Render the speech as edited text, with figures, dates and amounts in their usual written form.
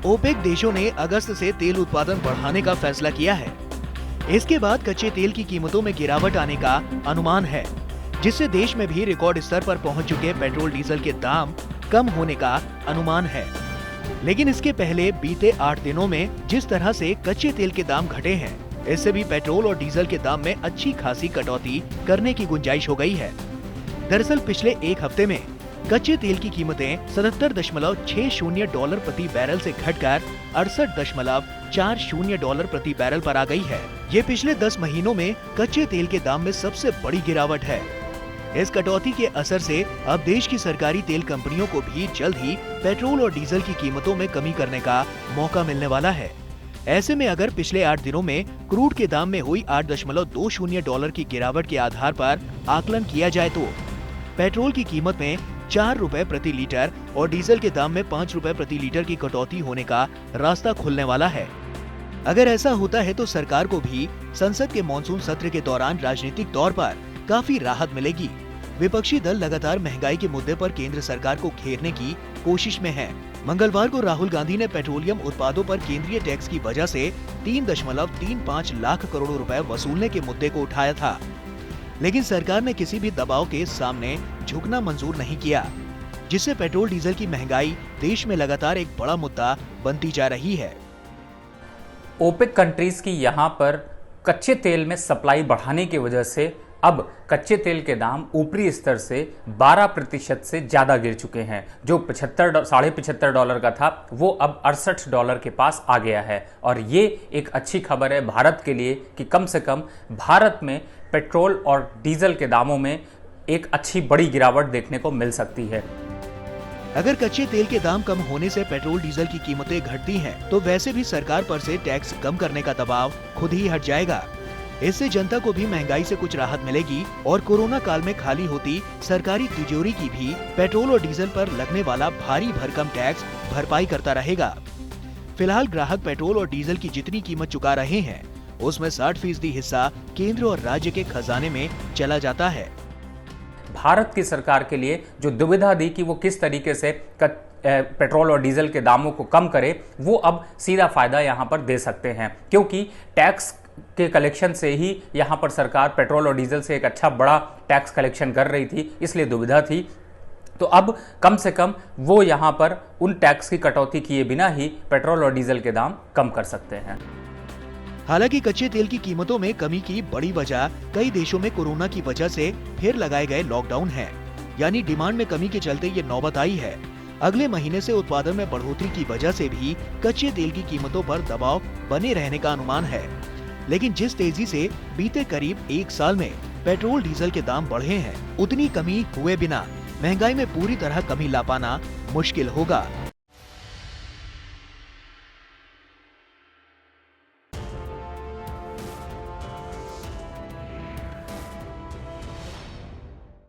OPEC देशों ने अगस्त से तेल उत्पादन बढ़ाने का फैसला किया है। इसके बाद कच्चे तेल की कीमतों में गिरावट आने का अनुमान है, जिससे देश में भी रिकॉर्ड स्तर पर पहुंच चुके पेट्रोल डीजल के दाम कम होने का अनुमान है। लेकिन इसके पहले बीते 8 दिनों में जिस तरह से कच्चे तेल के दाम घटे हैं, इससे भी पेट्रोल और डीजल के दाम में अच्छी खासी कटौती करने की गुंजाइश हो गई है। दरअसल पिछले एक हफ्ते में कच्चे तेल की कीमतें $77.60 प्रति बैरल से घटकर $68.40 प्रति बैरल पर आ गई है। ये पिछले 10 महीनों में कच्चे तेल के दाम में सबसे बड़ी गिरावट है। इस कटौती के असर से अब देश की सरकारी तेल कंपनियों को भी जल्द ही पेट्रोल और डीजल की कीमतों में कमी करने का मौका मिलने वाला है। ऐसे में अगर पिछले 8 दिनों में क्रूड के दाम में हुई $8.20 की गिरावट के आधार पर आकलन किया जाए तो पेट्रोल की कीमत में ₹4 प्रति लीटर और डीजल के दाम में ₹5 प्रति लीटर की कटौती होने का रास्ता खुलने वाला है। अगर ऐसा होता है तो सरकार को भी संसद के मॉनसून सत्र के दौरान राजनीतिक तौर पर काफी राहत मिलेगी। विपक्षी दल लगातार महंगाई के मुद्दे पर केंद्र सरकार को घेरने की कोशिश में है। मंगलवार को राहुल गांधी ने पेट्रोलियम उत्पादों पर केंद्रीय टैक्स की वजह से 3.35 लाख करोड़ रुपए वसूलने के मुद्दे को उठाया था, लेकिन सरकार ने किसी भी दबाव के सामने झुकना मंजूर नहीं किया, जिससे पेट्रोल डीजल की महंगाई देश में लगातार एक बड़ा मुद्दा बनती जा रही है। ओपेक कंट्रीज की यहाँ पर कच्चे तेल में सप्लाई बढ़ाने की वजह से अब कच्चे तेल के दाम ऊपरी स्तर से 12% से ज्यादा गिर चुके हैं। जो $75 का था वो अब $68 के पास आ गया है। और ये एक अच्छी खबर है भारत के लिए कि कम से कम भारत में पेट्रोल और डीजल के दामों में एक अच्छी बड़ी गिरावट देखने को मिल सकती है। अगर कच्चे तेल के दाम कम होने से पेट्रोल डीजल की कीमतें घटती हैं, तो वैसे भी सरकार पर से टैक्स कम करने का दबाव खुद ही हट जाएगा। इससे जनता को भी महंगाई से कुछ राहत मिलेगी और कोरोना काल में खाली होती सरकारी तिजोरी की भी पेट्रोल और डीजल पर लगने वाला भारी भरकम टैक्स भरपाई करता रहेगा। फिलहाल ग्राहक पेट्रोल और डीजल की जितनी कीमत चुका रहे हैं, उसमें 60% हिस्सा केंद्र और राज्य के खजाने में चला जाता है। भारत की सरकार के लिए जो दुविधा थी कि वो किस तरीके से पेट्रोल और डीजल के दामों को कम करे, वो अब सीधा फायदा यहाँ पर दे सकते हैं, क्योंकि टैक्स के कलेक्शन से ही यहाँ पर सरकार पेट्रोल और डीजल से एक अच्छा बड़ा टैक्स कलेक्शन कर रही थी, इसलिए दुविधा थी। तो अब कम से कम वो यहाँ पर उन टैक्स की कटौती किए बिना ही पेट्रोल और डीजल के दाम कम कर सकते हैं। हालांकि कच्चे तेल की कीमतों में कमी की बड़ी वजह कई देशों में कोरोना की वजह से फिर लगाए गए लॉकडाउन है, यानी डिमांड में कमी के चलते ये नौबत आई है। अगले महीने से उत्पादन में बढ़ोतरी की वजह से भी कच्चे तेल की कीमतों पर दबाव बने रहने का अनुमान है। लेकिन जिस तेजी से बीते करीब 1 साल में पेट्रोल डीजल के दाम बढ़े हैं, उतनी कमी हुए बिना महंगाई में पूरी तरह कमी ला पाना मुश्किल होगा।